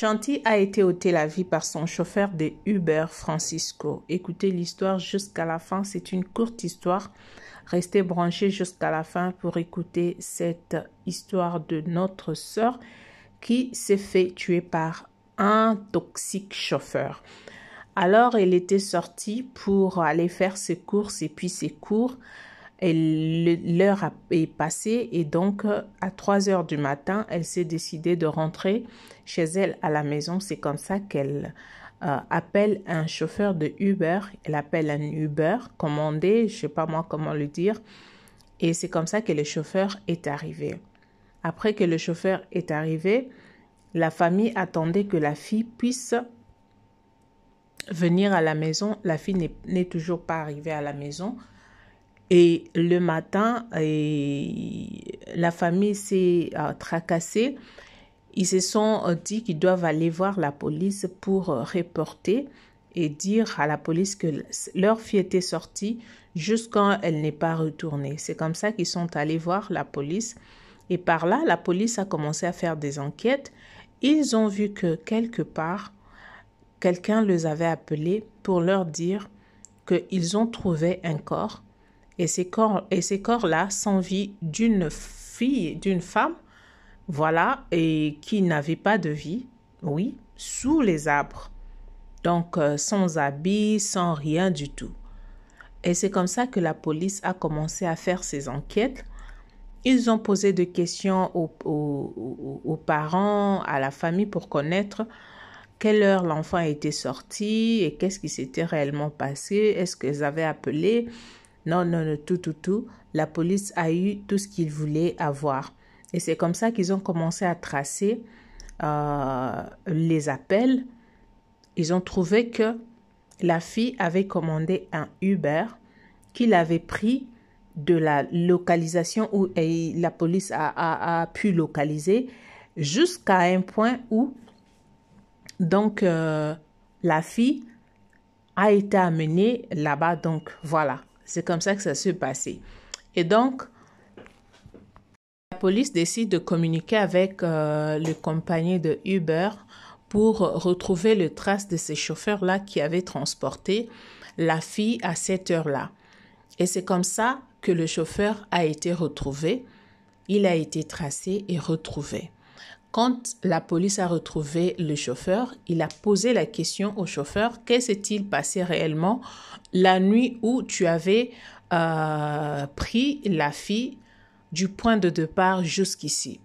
Chanty a été ôté la vie par son chauffeur de Uber, Francisco. Écoutez l'histoire jusqu'à la fin. C'est une courte histoire. Restez branchés jusqu'à la fin pour écouter cette histoire de notre sœur qui s'est fait tuer par un toxique chauffeur. Alors, elle était sortie pour aller faire ses courses et puis ses cours. L'heure est passée et donc à 3 heures du matin, elle s'est décidée de rentrer chez elle à la maison. C'est comme ça qu'elle appelle un chauffeur de Uber. Elle appelle un Uber commandé, je ne sais pas moi comment le dire. Et c'est comme ça que le chauffeur est arrivé. Après que le chauffeur est arrivé, la famille attendait que la fille puisse venir à la maison. La fille n'est toujours pas arrivée à la maison. Et le matin, la famille s'est tracassée. Ils se sont dit qu'ils doivent aller voir la police pour reporter et dire à la police que leur fille était sortie jusqu'à elle n'est pas retournée. C'est comme ça qu'ils sont allés voir la police. Et par là, la police a commencé à faire des enquêtes. Ils ont vu que quelque part, quelqu'un les avait appelés pour leur dire qu'ils ont trouvé un corps. Et ces corps-là sans vie d'une fille, d'une femme, voilà, et qui n'avait pas de vie, oui, sous les arbres. Donc, sans habits, sans rien du tout. Et c'est comme ça que la police a commencé à faire ses enquêtes. Ils ont posé des questions aux parents, à la famille pour connaître quelle heure l'enfant était sorti et qu'est-ce qui s'était réellement passé. Est-ce qu'ils avaient appelé? Non, tout. La police a eu tout ce qu'ils voulaient avoir. Et c'est comme ça qu'ils ont commencé à tracer les appels. Ils ont trouvé que la fille avait commandé un Uber qu'il avait pris de la localisation où la police a pu localiser jusqu'à un point où donc la fille a été amenée là-bas. Donc voilà. C'est comme ça que ça s'est passé. Et donc, la police décide de communiquer avec le compagnie de Uber pour retrouver le trace de ces chauffeurs-là qui avaient transporté la fille à cette heure-là. Et c'est comme ça que le chauffeur a été retrouvé. Il a été tracé et retrouvé. Quand la police a retrouvé le chauffeur, il a posé la question au chauffeur, qu'est-ce qui s'est-il passé réellement la nuit où tu avais pris la fille du point de départ jusqu'ici?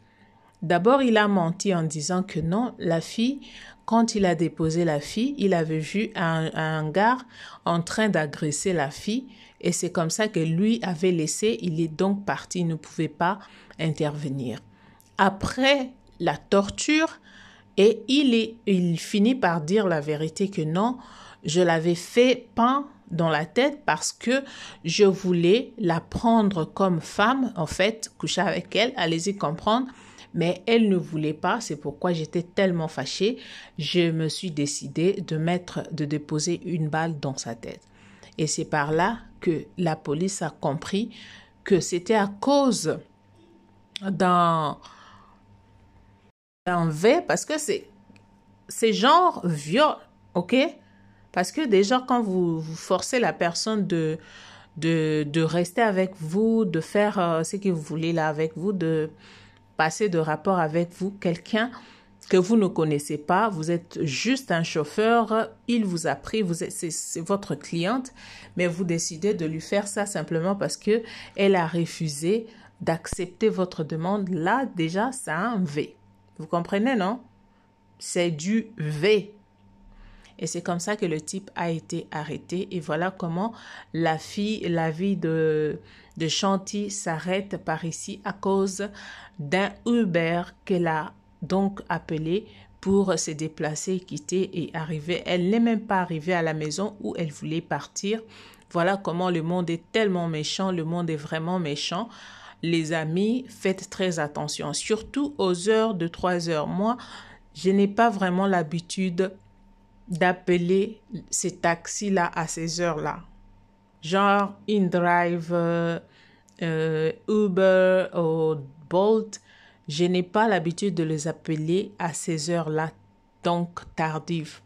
D'abord, il a menti en disant que non, la fille, quand il a déposé la fille, il avait vu un gars en train d'agresser la fille et c'est comme ça que lui avait laissé, il est donc parti, il ne pouvait pas intervenir. Après la torture, et il finit par dire la vérité que non, je l'avais fait peindre dans la tête parce que je voulais la prendre comme femme, en fait, coucher avec elle, allez-y comprendre, mais elle ne voulait pas, c'est pourquoi j'étais tellement fâchée, je me suis décidée de déposer une balle dans sa tête. Et c'est par là que la police a compris que c'était à cause d'un V, parce que c'est genre viol, ok? Parce que déjà, quand vous forcez la personne de rester avec vous, de faire ce que vous voulez là avec vous, de passer de rapport avec vous, quelqu'un que vous ne connaissez pas, vous êtes juste un chauffeur, il vous a pris, c'est votre cliente, mais vous décidez de lui faire ça simplement parce que elle a refusé d'accepter votre demande. Là, déjà, ça a un V. Vous comprenez, non? C'est du V. Et c'est comme ça que le type a été arrêté. Et voilà comment la vie de Chanty s'arrête par ici à cause d'un Uber qu'elle a donc appelé pour se déplacer, quitter et arriver. Elle n'est même pas arrivée à la maison où elle voulait partir. Voilà comment le monde est tellement méchant. Le monde est vraiment méchant. Les amis, faites très attention, surtout aux heures de 3 heures. Moi, je n'ai pas vraiment l'habitude d'appeler ces taxis-là à ces heures-là. Genre InDrive, Uber ou Bolt. Je n'ai pas l'habitude de les appeler à ces heures-là donc tardive.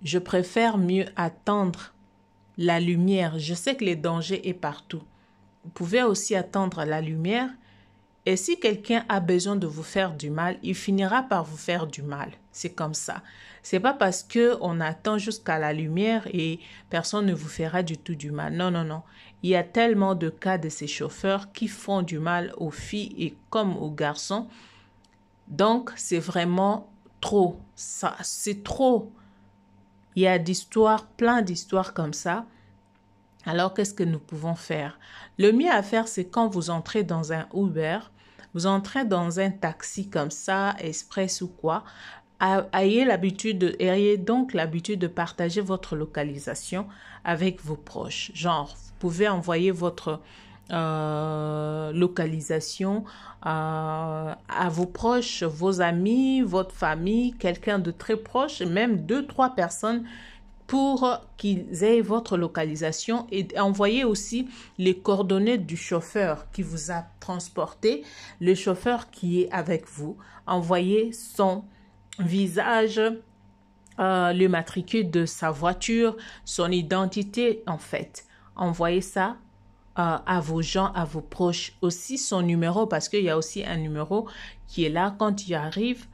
Je préfère mieux attendre la lumière. Je sais que les dangers est partout. Vous pouvez aussi attendre la lumière. Et si quelqu'un a besoin de vous faire du mal, il finira par vous faire du mal. C'est comme ça. C'est pas parce que on attend jusqu'à la lumière et personne ne vous fera du tout du mal. Non, non, non. Il y a tellement de cas de ces chauffeurs qui font du mal aux filles et comme aux garçons. Donc, c'est vraiment trop. Ça, c'est trop. Il y a d'histoires, plein d'histoires comme ça. Alors, qu'est-ce que nous pouvons faire? Le mieux à faire, c'est quand vous entrez dans un Uber, vous entrez dans un taxi comme ça, express ou quoi, ayez donc l'habitude de partager votre localisation avec vos proches. Genre, vous pouvez envoyer votre localisation à vos proches, vos amis, votre famille, quelqu'un de très proche, même 2-3 personnes pour qu'ils aient votre localisation et envoyez aussi les coordonnées du chauffeur qui vous a transporté, le chauffeur qui est avec vous. Envoyez son visage, le matricule de sa voiture, son identité en fait. Envoyez ça à vos gens, à vos proches. Aussi son numéro parce qu'il y a aussi un numéro qui est là quand il arrive.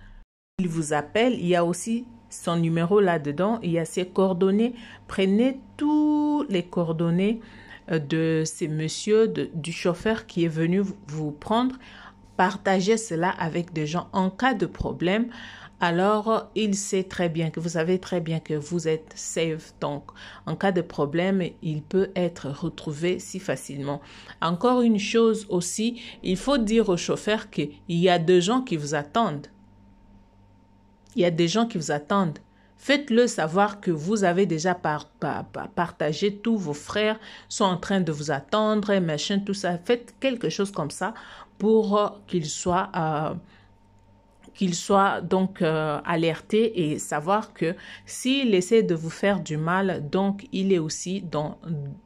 Il vous appelle, il y a aussi son numéro là-dedans, il y a ses coordonnées. Prenez toutes les coordonnées de ces messieurs, du chauffeur qui est venu vous prendre. Partagez cela avec des gens en cas de problème. Alors, il sait très bien que vous savez très bien que vous êtes safe. Donc, en cas de problème, il peut être retrouvé si facilement. Encore une chose aussi, il faut dire au chauffeur qu'il y a des gens qui vous attendent. Il y a des gens qui vous attendent. Faites-le savoir que vous avez déjà partagé, tous vos frères sont en train de vous attendre, machin, tout ça. Faites quelque chose comme ça pour qu'il soit donc alerté et savoir que s'il essaie de vous faire du mal, donc il est aussi dans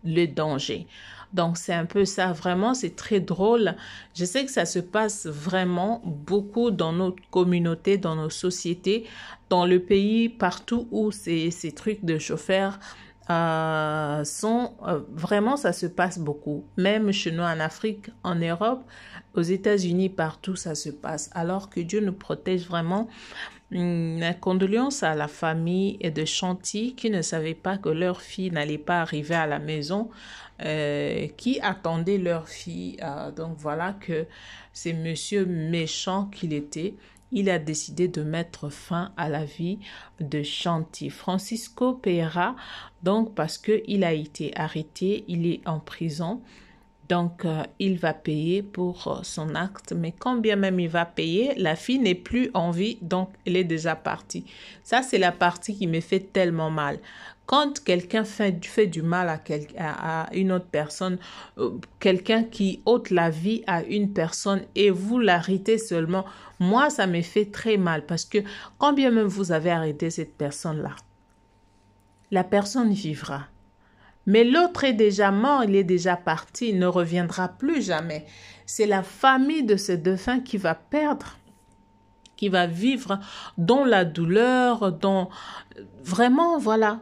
le danger. Donc, c'est un peu ça. Vraiment, c'est très drôle. Je sais que ça se passe vraiment beaucoup dans notre communauté, dans nos sociétés, dans le pays, partout où ces trucs de chauffeurs vraiment, ça se passe beaucoup. Même chez nous en Afrique, en Europe, aux États-Unis, partout, ça se passe. Alors que Dieu nous protège vraiment. Condoléances à la famille et de Chanty qui ne savaient pas que leur fille n'allait pas arriver à la maison, qui attendaient leur fille. Donc voilà que c'est monsieur méchant qu'il était. Il a décidé de mettre fin à la vie de Chanty. Francisco paiera donc parce qu'il a été arrêté, il est en prison. Donc, il va payer pour son acte. Mais quand bien même il va payer, la fille n'est plus en vie, donc elle est déjà partie. Ça, c'est la partie qui me fait tellement mal. Quand quelqu'un fait du mal à une autre personne, quelqu'un qui ôte la vie à une personne et vous l'arrêtez seulement, moi, ça me fait très mal parce que quand bien même vous avez arrêté cette personne-là, la personne vivra. Mais l'autre est déjà mort, il est déjà parti, il ne reviendra plus jamais. C'est la famille de ce défunt qui va perdre, qui va vivre dans la douleur, dans... Vraiment, voilà.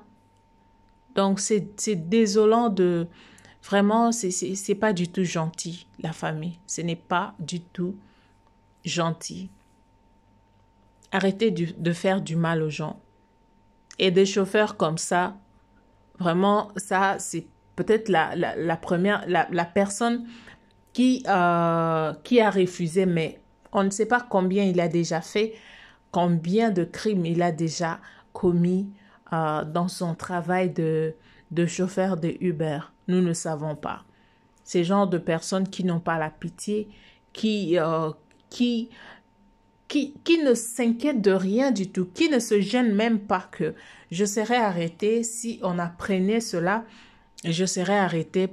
Donc, c'est désolant de... Vraiment, c'est pas du tout gentil, la famille. Ce n'est pas du tout gentil. Arrêtez de faire du mal aux gens. Et des chauffeurs comme ça, vraiment, ça, c'est peut-être la première, la personne qui a refusé, mais on ne sait pas combien il a déjà fait, combien de crimes il a déjà commis dans son travail de chauffeur de Uber. Nous ne savons pas. Ces genres de personnes qui n'ont pas la pitié, qui ne s'inquiètent de rien du tout, qui ne se gênent même pas que je serais arrêté si on apprenait cela, je serais arrêté.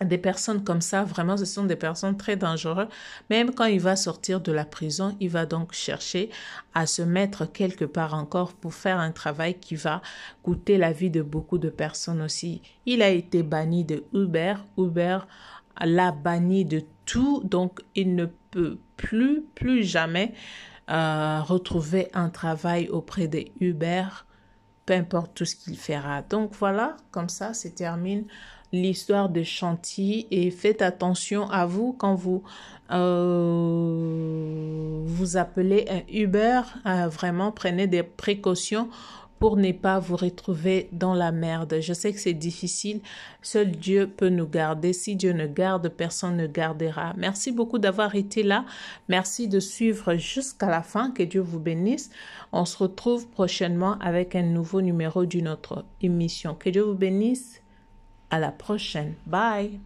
Des personnes comme ça, vraiment, ce sont des personnes très dangereuses. Même quand il va sortir de la prison, il va donc chercher à se mettre quelque part encore pour faire un travail qui va coûter la vie de beaucoup de personnes aussi. Il a été banni de Uber. Uber l'a banni de tout, donc il ne peut plus jamais retrouver un travail auprès des Uber, peu importe tout ce qu'il fera. Donc voilà, comme ça se termine l'histoire de Chanty et faites attention à vous quand vous vous appelez un Uber, vraiment prenez des précautions pour ne pas vous retrouver dans la merde. Je sais que c'est difficile. Seul Dieu peut nous garder. Si Dieu ne garde, personne ne gardera. Merci beaucoup d'avoir été là. Merci de suivre jusqu'à la fin. Que Dieu vous bénisse. On se retrouve prochainement avec un nouveau numéro d'une autre émission. Que Dieu vous bénisse. À la prochaine. Bye.